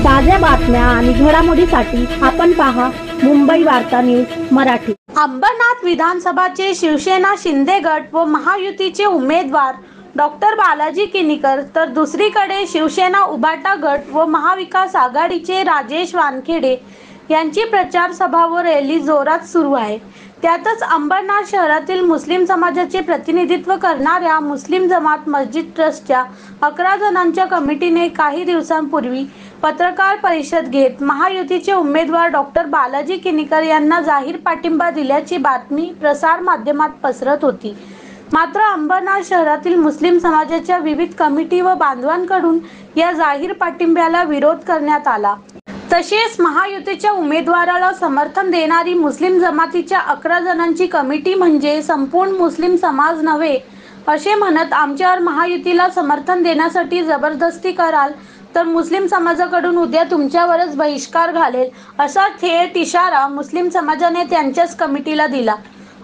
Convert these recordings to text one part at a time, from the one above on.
ताज्या बातम्या आणि घडामोडीसाठी आपण पहा मुंबई वार्ता न्यूज मराठी। अंबरनाथ विधानसभाचे शिवसेना शिंदे गट व महायुतीचे उमेदवार डॉक्टर बालाजी किनीकर, तर दुसरीकडे शिवसेना उभाटा गट व महाविकास आघाडीचे राजेश वानखेडे यांची प्रचार सभा व रॅली जोरात सुरू आहे। त्यातच अंबरनाथ शहरातील मुस्लिम समाजाचे प्रतिनिधित्व करणाऱ्या मुस्लिम जमात मस्जिद ट्रस्टच्या 11 जणांच्या कमिटीने काही दिवसांपूर्वी पत्रकार परिषद घेत महायुतीचे उमेदवार डॉक्टर बालाजी किनीकर यांना जाहीर पाठिंबा दिल्याची बातमी प्रसार माध्यमात पसरत होती। मात्र अंबरनाथ शहरातील मुस्लिम समाजाच्या विविध कमिटी व बांधवांकडून या जाहीर पाठिंब्याला विरोध करण्यात आला। तसेच महायुतीच्या उमेदवाराला समर्थन देणारी मुस्लिम जमातीच्या 11 जणांची कमिटी म्हणजे संपूर्ण मुस्लिम समाज नव्हे असे म्हणत आमच्यावर महायुतीला समर्थन देण्यासाठी जबरदस्ती कराल तर मुस्लिम समाजाकडून उद्या तुमच्यावरच बहिष्कार घालेल असा थेट इशारा मुस्लिम समाजाने त्यांच्याच कमिटीला दिला।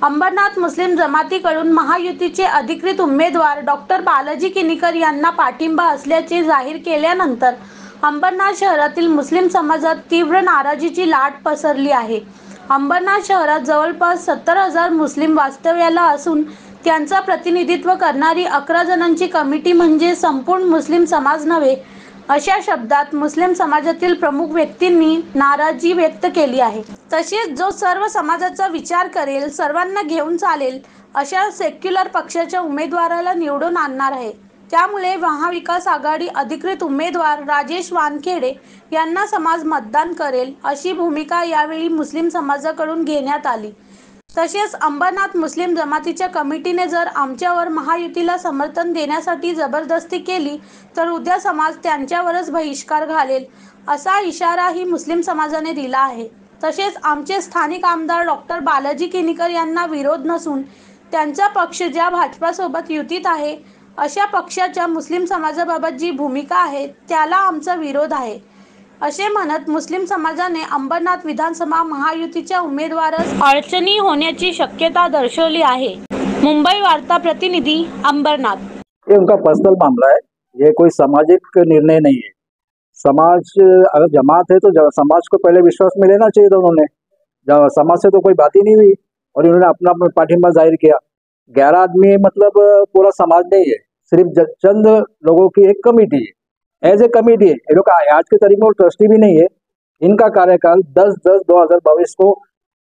अंबरनाथ मुस्लिम जमातीकडून महायुतीचे अधिकृत उमेदवार डॉक्टर बालाजी किनीकर यांना पाठिंबा असल्याचे जाहीर केल्यानंतर अंबरनाथ शहरातील मुस्लिम समाजात तीव्र नाराजीची लाट पसरली आहे। अंबरनाथ शहरात जवळपास 70,000 मुस्लिम वास्तव्याला असून त्यांचा प्रतिनिधित्व करणारी 11 जणांची कमिटी म्हणजे संपूर्ण मुस्लिम समाज नव्हे अशा शब्दात मुस्लिम समाजातील प्रमुख व्यक्तींनी नाराजी व्यक्त केली आहे। तसेच जो सर्व समाजाचा विचार करेल, सर्वांना घेऊन चालेल अशा सेक्युलर पक्षाच्या उमेदवाराला निवडून आणणार आहे। त्यामुळे महाविकास आघाडी अधिकृत उमेदवार राजेश वानखेडे यांना समाज मतदान करेल अशी भूमिका यावेळी मुस्लिम समाजाकडून घेण्यात आली। तसेच अंबरनाथ मुस्लिम जमातीच्या कमिटीने जर आमच्यावर महायुतीला समर्थन देण्यासाठी जबरदस्ती केली तर उद्या समाज त्यांच्यावरच बहिष्कार घालेल असा इशाराही मुस्लिम समाजाने दिला आहे। तसेच आमचे स्थानिक आमदार डॉक्टर बालाजी किनीकर यांना विरोध नसून त्यांचा पक्ष ज्या भाजपासोबत युतीत आहे अशा पक्षाच्या मुस्लिम समाजाबाबत जी भूमिका आहे त्याला आमचा विरोध आहे असे म्हणत मुस्लिम समाजाने अंबरनाथ विधानसभा महायुतीच्या उमेदवारास अडचणी होण्याची शक्यता दर्शवली आहे। मुंबई वार्ता प्रतिनिधि अंबरनाथ। ये उनका पर्सनल मामला है, ये कोई सामाजिक निर्णय नहीं है। समाज अगर जमात है तो समाज को पहले विश्वास में लेना चाहिए था। उन्होंने समाज से तो कोई बात ही नहीं हुई और इन्होंने अपना पाठिंबा जाहिर किया। 11 आदमी मतलब पूरा समाज नहीं है, सिर्फ चंद लोगों की एक कमेटी है, एज ए कमेटी है। ये लोग आज के तारीख में ट्रस्टी भी नहीं है। इनका कार्यकाल 10/10/2022 को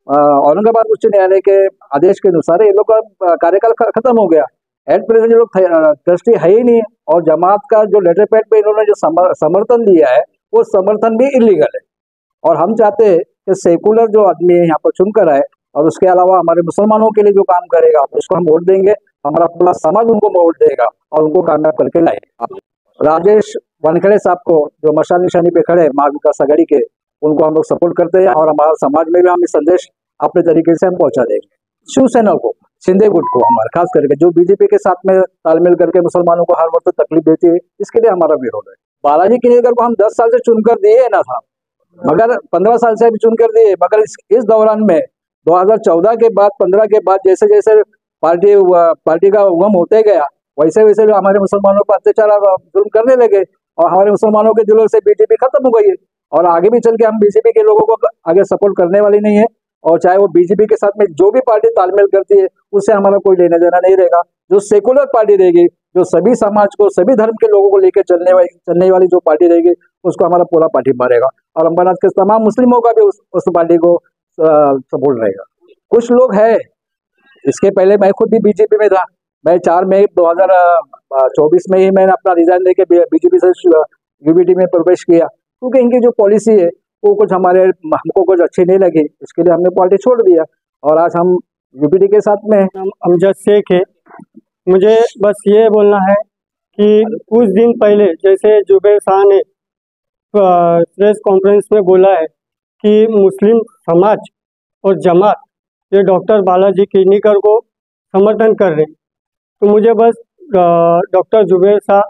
औरंगाबाद उच्च न्यायालय के आदेश के अनुसार ये लोग का कार्यकाल खत्म हो गया। एट प्रेजेंट ये लोग ट्रस्टी है ही नहीं और जमात का जो लेटर पैड पे इन्होंने जो समर्थन दिया है वो समर्थन भी इलीगल है। और हम चाहते हैं कि सेकुलर जो आदमी है यहाँ पर चुनकर आए और उसके अलावा हमारे मुसलमानों के लिए जो काम करेगा उसको हम वोट देंगे, हमारा पूरा समाज उनको वोट देगा और उनको कामयाब करके लाएंगे। राजेश वानखेड़े साहब को जो मशाल निशानी पे खड़े महाविकास आघाड़ी के, उनको हम लोग सपोर्ट करते हैं और हमारा समाज में भी हम संदेश अपने तरीके से हम पहुंचा देंगे। शिवसेना को, शिंदे गुट को, हमारा खास करके जो बीजेपी के साथ में तालमेल करके मुसलमानों को हर वक्त तकलीफ देती है, इसके लिए हमारा विरोध है। बालाजी किनीकर को हम 10 साल से चुनकर दिए ना था, मगर 15 साल से भी चुनकर दिए, मगर इस दौरान में 2014 के बाद 15 के बाद जैसे जैसे पार्टी का उगम होते गया वैसे वैसे हमारे मुसलमानों पर अत्याचार जुल्म करने लगे और हमारे मुसलमानों के दिलों से बीजेपी खत्म हो गई है। और आगे भी चल के हम बीजेपी के लोगों को आगे सपोर्ट करने वाली नहीं है और चाहे वो बीजेपी के साथ में जो भी पार्टी तालमेल करती है उससे हमारा कोई लेना देना नहीं रहेगा। जो सेकुलर पार्टी रहेगी, जो सभी समाज को, सभी धर्म के लोगों को लेकर चलने वाली जो पार्टी रहेगी उसको हमारा पूरा पार्टिबा रहेगा और अंबरनाथ के तमाम मुस्लिमों का भी उस पार्टी को सपोर्ट रहेगा। कुछ लोग है, इसके पहले मैं खुद भी बीजेपी में था। मैं 4 मई 2024 में ही मैंने अपना रिजाइन देके बीजेपी से यूबीटी में प्रवेश किया, क्योंकि इनकी जो पॉलिसी है वो कुछ हमको कुछ अच्छी नहीं लगी, इसके लिए हमने पार्टी छोड़ दिया और आज हम यूबीटी के साथ में। अमजद शेख है। मुझे बस ये बोलना है कि कुछ दिन पहले जैसे जुबैर शाह ने प्रेस कॉन्फ्रेंस में बोला है कि मुस्लिम समाज और जमात ये डॉक्टर बालाजी किनीकर को समर्थन कर रहे हैं, तो मुझे बस डॉक्टर जुबैर शाह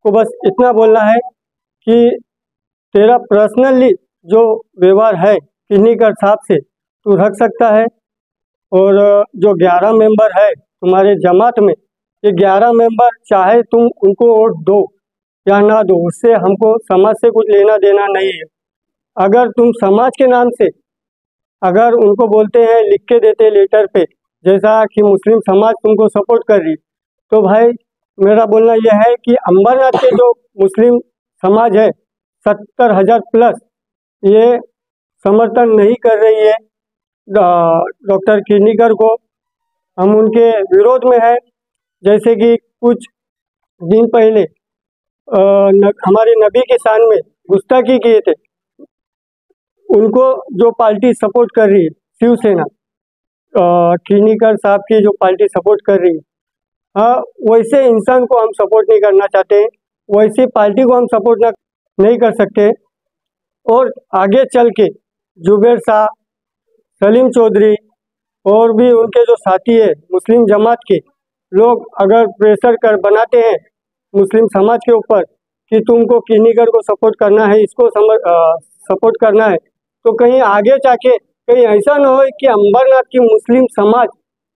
को बस इतना बोलना है कि तेरा पर्सनली जो व्यवहार है किनीकर साहब से तू रख सकता है, और जो 11 मेंबर है तुम्हारे जमात में, ये 11 मेंबर चाहे तुम उनको वोट दो या ना दो, उससे हमको समाज से कुछ लेना देना नहीं है। अगर तुम समाज के नाम से अगर उनको बोलते हैं, लिख के देते लेटर पे, जैसा कि मुस्लिम समाज तुमको सपोर्ट कर रही, तो भाई मेरा बोलना यह है कि अंबरनाथ के जो मुस्लिम समाज है 70,000 प्लस, ये समर्थन नहीं कर रही है डॉक्टर किर्नीकर को। हम उनके विरोध में है। जैसे कि कुछ दिन पहले हमारे नबी के शान में गुस्ताखी किए थे, उनको जो पार्टी सपोर्ट कर रही है शिवसेना, किर्नीकर साहब की जो पार्टी सपोर्ट कर रही है, हाँ वैसे इंसान को हम सपोर्ट नहीं करना चाहते, वैसी पार्टी को हम सपोर्ट नहीं कर सकते। और आगे चल के जुबेर शाह, सलीम चौधरी और भी उनके जो साथी है मुस्लिम जमात के लोग अगर प्रेशर कर बनाते हैं मुस्लिम समाज के ऊपर कि तुमको किर्नीकर को सपोर्ट करना है, इसको सपोर्ट करना है, तो कहीं आगे जाके कहीं ऐसा ना हो कि अंबरनाथ की मुस्लिम समाज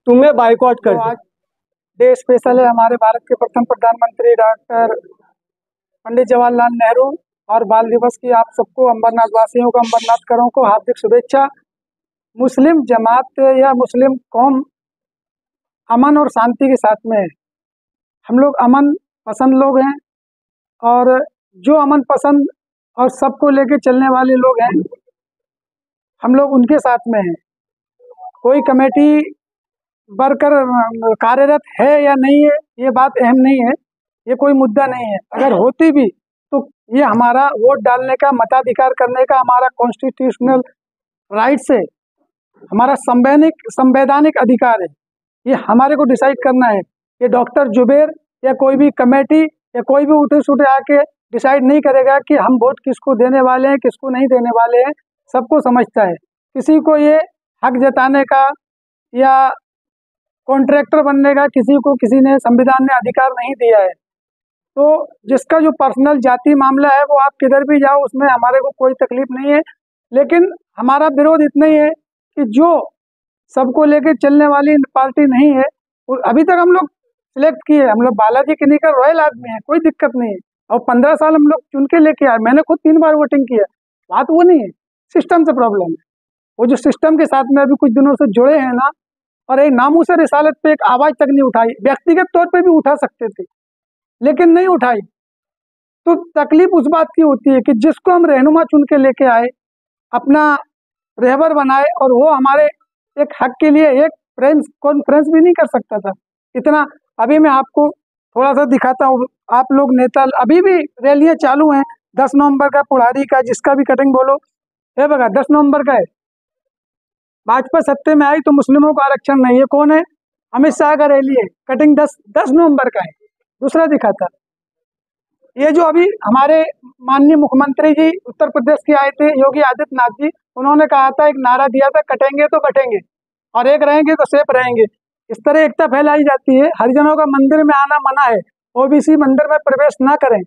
तुम्हें बाइकआउट कर दे। आज डे स्पेशल है हमारे भारत के प्रथम प्रधानमंत्री डॉक्टर पंडित जवाहरलाल नेहरू और बाल दिवस की आप सबको, अंबरनाथ वासियों को, अंबरनाथकरों को हार्दिक शुभेच्छा। मुस्लिम जमात या मुस्लिम कौम अमन और शांति के साथ में है। हम लोग अमन पसंद लोग हैं और जो अमन पसंद और सबको लेके चलने वाले लोग हैं, हम लोग उनके साथ में हैं। कोई कमेटी वर्कर कार्यरत है या नहीं है, ये बात अहम नहीं है, ये कोई मुद्दा नहीं है। अगर होती भी तो ये हमारा वोट डालने का, मताधिकार करने का हमारा कॉन्स्टिट्यूशनल राइट्स है, हमारा संवैधानिक अधिकार है। ये हमारे को डिसाइड करना है। ये डॉक्टर जुबेर या कोई भी कमेटी या कोई भी उठे सुठे आके डिसाइड नहीं करेगा कि हम वोट किसको देने वाले हैं, किसको नहीं देने वाले हैं। सबको समझता है। किसी को ये हक जताने का या कॉन्ट्रैक्टर बनने का किसी को किसी ने संविधान ने अधिकार नहीं दिया है। तो जिसका जो पर्सनल जाति मामला है वो आप किधर भी जाओ, उसमें हमारे को कोई तकलीफ नहीं है। लेकिन हमारा विरोध इतना ही है कि जो सबको लेके चलने वाली पार्टी नहीं है, अभी तक हम लोग सिलेक्ट किए, हम लोग बालाजी किर्नीकर रॉयल आदमी है, कोई दिक्कत नहीं है। और 15 साल हम लोग चुन के लेके आए, मैंने खुद 3 बार वोटिंग किया। बात वो नहीं है, सिस्टम से प्रॉब्लम है। वो जो सिस्टम के साथ में अभी कुछ दिनों से जुड़े हैं ना, और एक नामूस रिसालत पे एक आवाज़ तक नहीं उठाई। व्यक्तिगत तौर पे भी उठा सकते थे लेकिन नहीं उठाई। तो तकलीफ उस बात की होती है कि जिसको हम रहनुमा चुन के लेके आए, अपना रहबर बनाए, और वो हमारे एक हक के लिए एक प्रेस कॉन्फ्रेंस भी नहीं कर सकता था इतना। अभी मैं आपको थोड़ा सा दिखाता हूँ। आप लोग नेता अभी भी रैलियाँ चालू हैं। 10 नवंबर का पुढ़ारी का, जिसका भी कटिंग बोलो, है बगा 10 नवंबर का है। भाजपा सत्ते में आई तो मुस्लिमों का आरक्षण नहीं है। कौन है? अमित शाह का रैली है, कटिंग 10 नवंबर का है। दूसरा दिखाता, ये जो अभी हमारे माननीय मुख्यमंत्री जी उत्तर प्रदेश के आए थे, योगी आदित्यनाथ जी, उन्होंने कहा था, एक नारा दिया था, कटेंगे तो बटेंगे और एक रहेंगे तो सेफ रहेंगे। इस तरह एकता फैलाई जाती है। हरिजनों का मंदिर में आना मना है, ओबीसी मंदिर में प्रवेश ना करें,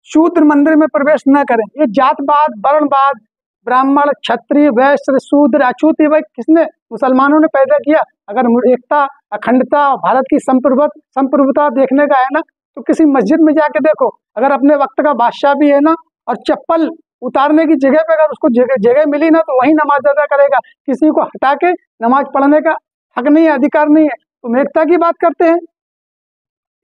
शूद्र मंदिर में प्रवेश ना करें। ये जातवाद, वर्णवाद, ब्राह्मण, क्षत्रिय, वैश्य, शूद्र, अछूत, भाई किसने? मुसलमानों ने पैदा किया। अगर एकता, अखंडता, भारत की संप्रभुता देखने का है ना, तो किसी मस्जिद में जाके देखो, अगर अपने वक्त का बादशाह भी है ना, और चप्पल उतारने की जगह पे अगर उसको जगह मिली ना, तो वही नमाज अदा करेगा। किसी को हटा के नमाज पढ़ने का हक नहीं है, अधिकार नहीं है। तुम एकता की बात करते हैं।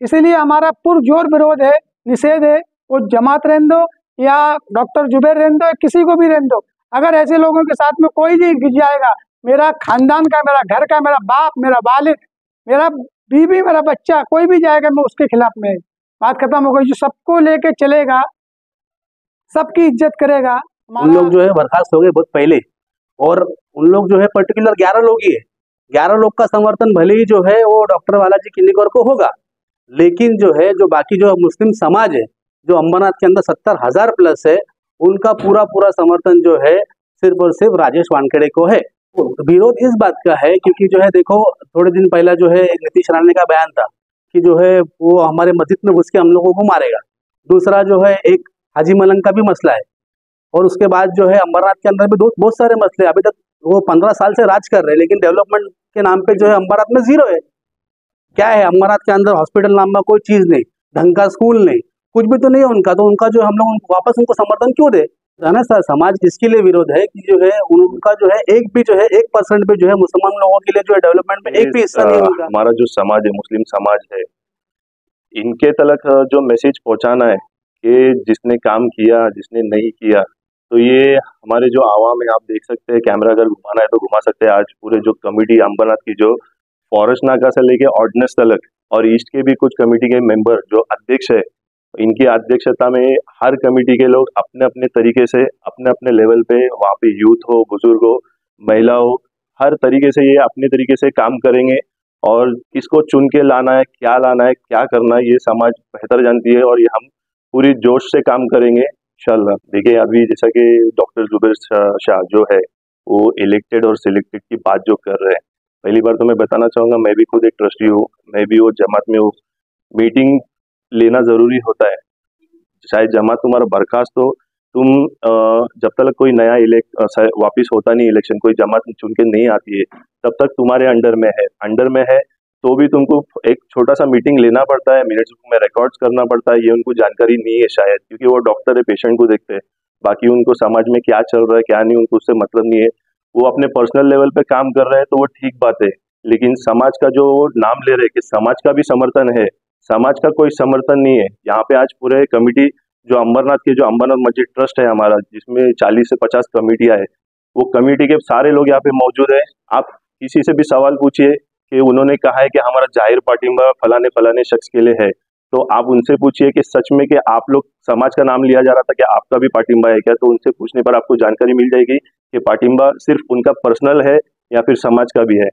इसीलिए हमारा पुरजोर विरोध है, निषेध है। वो जमात रहने दो या डॉक्टर जुबेर रहने दो, किसी को भी रहने दो, अगर ऐसे लोगों के साथ में कोई भी गिर जाएगा, मेरा खानदान का, मेरा घर का, मेरा बाप, मेरा वालिद, मेरा बीवी, मेरा बच्चा, कोई भी जाएगा, मैं उसके खिलाफ में। बात खत्म हो गई। जो सबको लेके चलेगा, सबकी इज्जत करेगा। उन लोग जो है बर्खास्त हो गए बहुत पहले, और उन लोग जो है पर्टिकुलर 11 लोग ही है। 11 लोग का समर्थन भले ही जो है वो डॉक्टर बालाजी किर्नीकर को होगा, लेकिन जो है जो बाकी जो मुस्लिम समाज है, जो अंबरनाथ के अंदर 70,000 प्लस है, उनका पूरा समर्थन जो है सिर्फ और सिर्फ राजेश वानखेड़े को है। विरोध इस बात का है क्योंकि जो है देखो, थोड़े दिन पहला जो है एक नीतीश राणे का बयान था कि जो है वो हमारे मस्जिद में घुस के हम लोगों को मारेगा। दूसरा जो है एक हाजी मलंग का भी मसला है, और उसके बाद जो है अंबरनाथ के अंदर भी बहुत सारे मसले। अभी तक वो 15 साल से राज कर रहे हैं, लेकिन डेवलपमेंट के नाम पे जो है अम्बरनाथ में जीरो है। क्या है अम्बरनाथ के अंदर? हॉस्पिटल नाम का कोई चीज नहीं, ढंग का स्कूल नहीं, कुछ भी तो नहीं है उनका। तो उनका जो हम लोग वापस उनको समर्थन क्यों दे? है ना सर, समाज इसके लिए विरोध है कि जो है उनका जो है एक भी जो है 1% पे जो है मुसलमान लोगों के लिए जो है डेवलपमेंट में एक भी हिस्सा नहीं है उनका। हमारा जो समाज है, मुस्लिम समाज है, इनके तलक जो मैसेज पहुंचाना है कि जिसने काम किया, जिसने नहीं किया, तो ये हमारे जो आवाम है, आप देख सकते हैं, कैमरा अगर घुमाना है तो घुमा सकते हैं। आज पूरे जो कमेटी अम्बरनाथ की जो फॉरेस्ट नाका से लेके ऑर्डिनेंस तलक और ईस्ट के भी कुछ कमेटी के मेंबर जो अध्यक्ष है, इनकी अध्यक्षता में हर कमेटी के लोग अपने अपने तरीके से अपने अपने लेवल पे, वहाँ पे यूथ हो, बुजुर्ग हो, महिला हो, हर तरीके से ये अपने तरीके से काम करेंगे। और किसको चुन के लाना है, क्या लाना है, क्या करना है, ये समाज बेहतर जानती है और ये हम पूरी जोश से काम करेंगे इंशाल्लाह। देखिए अभी जैसा कि डॉक्टर जुबैर शाह जो है वो इलेक्टेड और सिलेक्टेड की बात जो कर रहे हैं, पहली बार तो मैं बताना चाहूँगा, मैं भी खुद एक ट्रस्टी हूँ, मैं भी वो जमात में हूँ। मीटिंग लेना ज़रूरी होता है, शायद जमात तुम्हारा बर्खास्त हो, तुम जब तक कोई नया वापिस होता नहीं इलेक्शन, कोई जमात चुन के नहीं आती है, तब तक तुम्हारे अंडर में है तो भी तुमको एक छोटा सा मीटिंग लेना पड़ता है, मिनट्स में रिकॉर्ड्स करना पड़ता है। ये उनको जानकारी नहीं है शायद, क्योंकि वो डॉक्टर है, पेशेंट को देखते हैं, बाकी उनको समाज में क्या चल रहा है क्या नहीं उनको उससे मतलब नहीं है। वो अपने पर्सनल लेवल पे काम कर रहे हैं तो वो ठीक बात है, लेकिन समाज का जो नाम ले रहे हैं कि समाज का भी समर्थन है, समाज का कोई समर्थन नहीं है। यहाँ पे आज पूरे कमिटी जो अम्बरनाथ मस्जिद ट्रस्ट है हमारा, जिसमें 40 से 50 कमेटियाँ है, वो कमेटी के सारे लोग यहाँ पे मौजूद है। आप किसी से भी सवाल पूछिए कि उन्होंने कहा है कि हमारा जाहिर पाटिंबा फलाने फलाने शख्स के लिए है, तो आप उनसे पूछिए कि सच में कि आप लोग समाज का नाम लिया जा रहा था कि आपका भी पाटिंबा है क्या, तो उनसे पूछने पर आपको जानकारी मिल जाएगी कि पाटिंबा सिर्फ उनका पर्सनल है या फिर समाज का भी है।